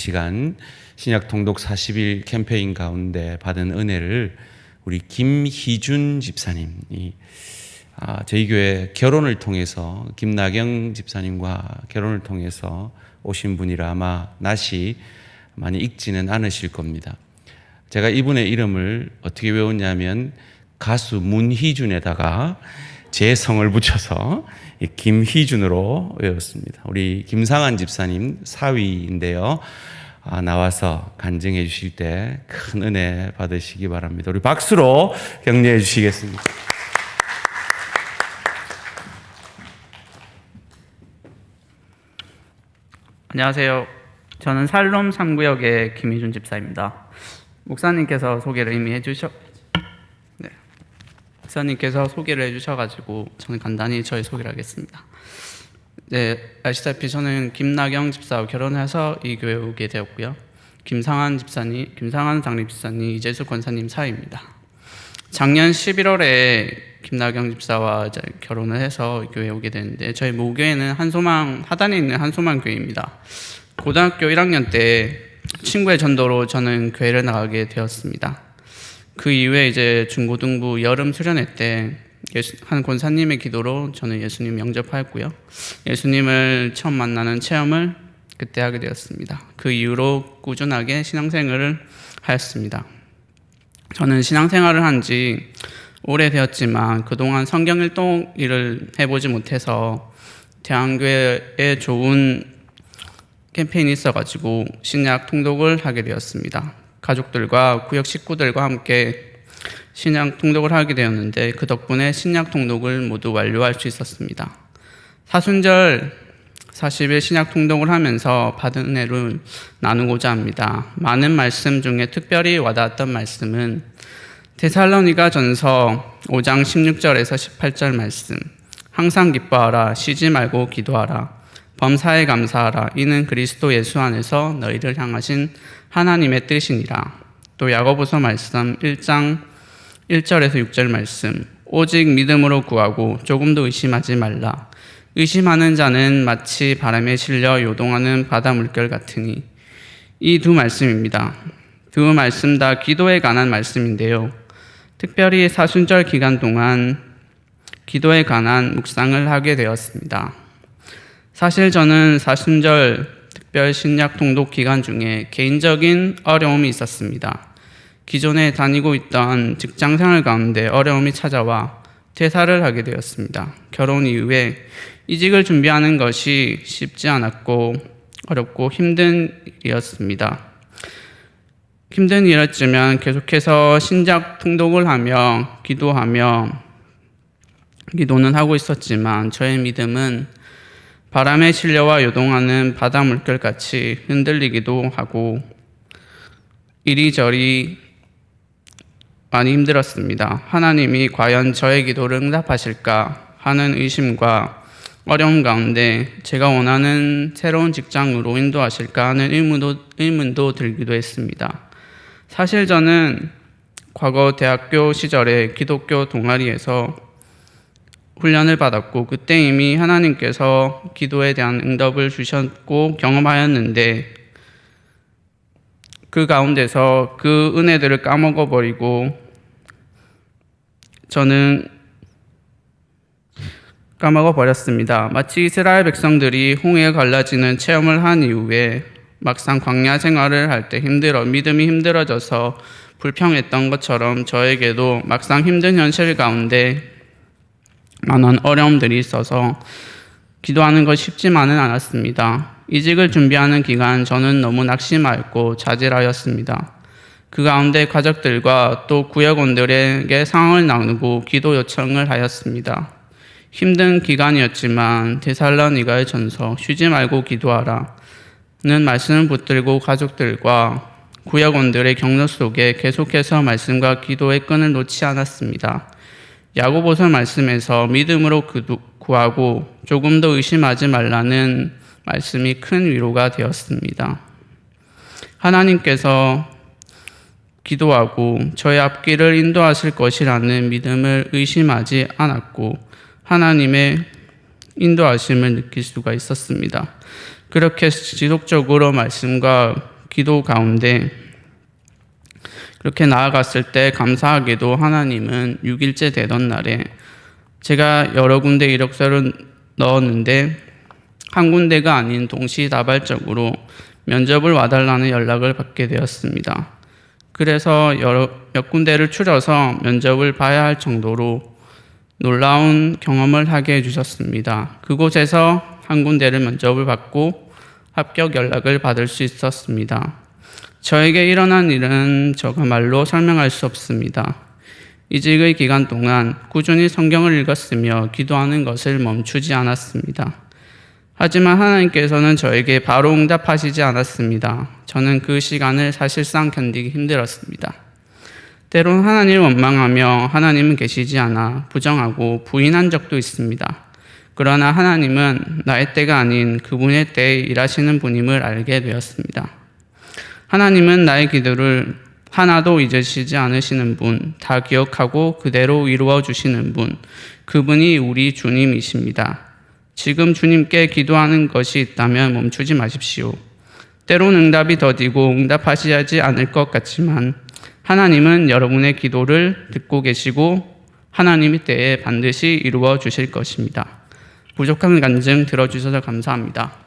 시간 신약 통독 40일 캠페인 가운데 받은 은혜를 우리 김희준 집사님이 저희 교회 결혼을 통해서 김나경 집사님과 결혼을 통해서 오신 분이라 아마 낯이 많이 익지는 않으실 겁니다. 제가 이분의 이름을 어떻게 외웠냐면 가수 문희준에다가 제 성을 붙여서 김희준으로 외웠습니다. 우리 김상한 집사님 사위인데요. 나와서 간증해 주실 때 큰 은혜 받으시기 바랍니다. 우리 박수로 격려해 주시겠습니다. 안녕하세요. 저는 살롬 3구역의 김희준 집사입니다. 목사님께서 소개를 이미 목사님께서 소개를 해주셔가지고 저는 간단히 저의 소개를 하겠습니다. 네, 아시다시피 저는 김나경 집사와 결혼해서 이 교회에 오게 되었고요. 김상한 장립 집사님, 이재수 권사님 사이입니다. 작년 11월에 김나경 집사와 결혼을 해서 이 교회에 오게 됐는데 저희 모교회는 하단에 있는 한소망 교회입니다. 고등학교 1학년 때 친구의 전도로 저는 교회를 나가게 되었습니다. 그 이후에 이제 중고등부 여름 수련회 때 한 권사님의 기도로 저는 예수님 영접하였고요. 예수님을 처음 만나는 체험을 그때 하게 되었습니다. 그 이후로 꾸준하게 신앙생활을 하였습니다. 저는 신앙생활을 한 지 오래되었지만 그동안 성경 일독일을 해보지 못해서 대한교회에 좋은 캠페인이 있어가지고 신약 통독을 하게 되었습니다. 가족들과 구역 식구들과 함께 신약 통독을 하게 되었는데 그 덕분에 신약 통독을 모두 완료할 수 있었습니다. 사순절 40일 신약 통독을 하면서 받은 은혜를 나누고자 합니다. 많은 말씀 중에 특별히 와닿았던 말씀은 데살로니가 전서 5장 16절에서 18절 말씀, 항상 기뻐하라, 쉬지 말고 기도하라, 범사에 감사하라, 이는 그리스도 예수 안에서 너희를 향하신 하나님의 뜻이니라. 또 야고보서 말씀 1장 1절에서 6절 말씀, 오직 믿음으로 구하고 조금도 의심하지 말라. 의심하는 자는 마치 바람에 실려 요동하는 바다 물결 같으니. 이 두 말씀입니다. 두 말씀 다 기도에 관한 말씀인데요. 특별히 사순절 기간 동안 기도에 관한 묵상을 하게 되었습니다. 사실 저는 사순절 특별 신약 통독 기간 중에 개인적인 어려움이 있었습니다. 기존에 다니고 있던 직장생활 가운데 어려움이 찾아와 퇴사를 하게 되었습니다. 결혼 이후에 이직을 준비하는 것이 쉽지 않았고 어렵고 힘든 일이었습니다. 힘든 일이었지만 계속해서 신약 통독을 하며 기도는 하고 있었지만 저의 믿음은 바람에 실려와 요동하는 바다 물결같이 흔들리기도 하고 이리저리 많이 힘들었습니다. 하나님이 과연 저의 기도를 응답하실까 하는 의심과 어려움 가운데 제가 원하는 새로운 직장으로 인도하실까 하는 의문도 들기도 했습니다. 사실 저는 과거 대학교 시절에 기독교 동아리에서 훈련을 받았고 그때 이미 하나님께서 기도에 대한 응답을 주셨고 경험하였는데 그 가운데서 그 은혜들을 까먹어버리고 저는 까먹어버렸습니다. 마치 이스라엘 백성들이 홍해에 갈라지는 체험을 한 이후에 막상 광야 생활을 할 때 믿음이 힘들어져서 불평했던 것처럼 저에게도 막상 힘든 현실 가운데 많은 어려움들이 있어서 기도하는 것이 쉽지만은 않았습니다. 이직을 준비하는 기간 저는 너무 낙심하였고 자질하였습니다. 그 가운데 가족들과 또 구역원들에게 상황을 나누고 기도 요청을 하였습니다. 힘든 기간이었지만 데살로니가의 전서 쉬지 말고 기도하라는 말씀을 붙들고 가족들과 구역원들의 격려 속에 계속해서 말씀과 기도의 끈을 놓지 않았습니다. 야고보서 말씀에서 믿음으로 구하고 조금도 의심하지 말라는 말씀이 큰 위로가 되었습니다. 하나님께서 기도하고 저의 앞길을 인도하실 것이라는 믿음을 의심하지 않았고 하나님의 인도하심을 느낄 수가 있었습니다. 그렇게 지속적으로 말씀과 기도 가운데 그렇게 나아갔을 때 감사하게도 하나님은 6일째 되던 날에 제가 여러 군데 이력서를 넣었는데 한 군데가 아닌 동시다발적으로 면접을 와달라는 연락을 받게 되었습니다. 그래서 몇 군데를 추려서 면접을 봐야 할 정도로 놀라운 경험을 하게 해주셨습니다. 그곳에서 한 군데를 면접을 받고 합격 연락을 받을 수 있었습니다. 저에게 일어난 일은 저가 말로 설명할 수 없습니다. 이직의 기간 동안 꾸준히 성경을 읽었으며 기도하는 것을 멈추지 않았습니다. 하지만 하나님께서는 저에게 바로 응답하시지 않았습니다. 저는 그 시간을 사실상 견디기 힘들었습니다. 때론 하나님을 원망하며 하나님은 계시지 않아 부정하고 부인한 적도 있습니다. 그러나 하나님은 나의 때가 아닌 그분의 때에 일하시는 분임을 알게 되었습니다. 하나님은 나의 기도를 하나도 잊으시지 않으시는 분, 다 기억하고 그대로 이루어 주시는 분, 그분이 우리 주님이십니다. 지금 주님께 기도하는 것이 있다면 멈추지 마십시오. 때론 응답이 더디고 응답하시지 않을 것 같지만 하나님은 여러분의 기도를 듣고 계시고 하나님의 때에 반드시 이루어 주실 것입니다. 부족한 간증 들어주셔서 감사합니다.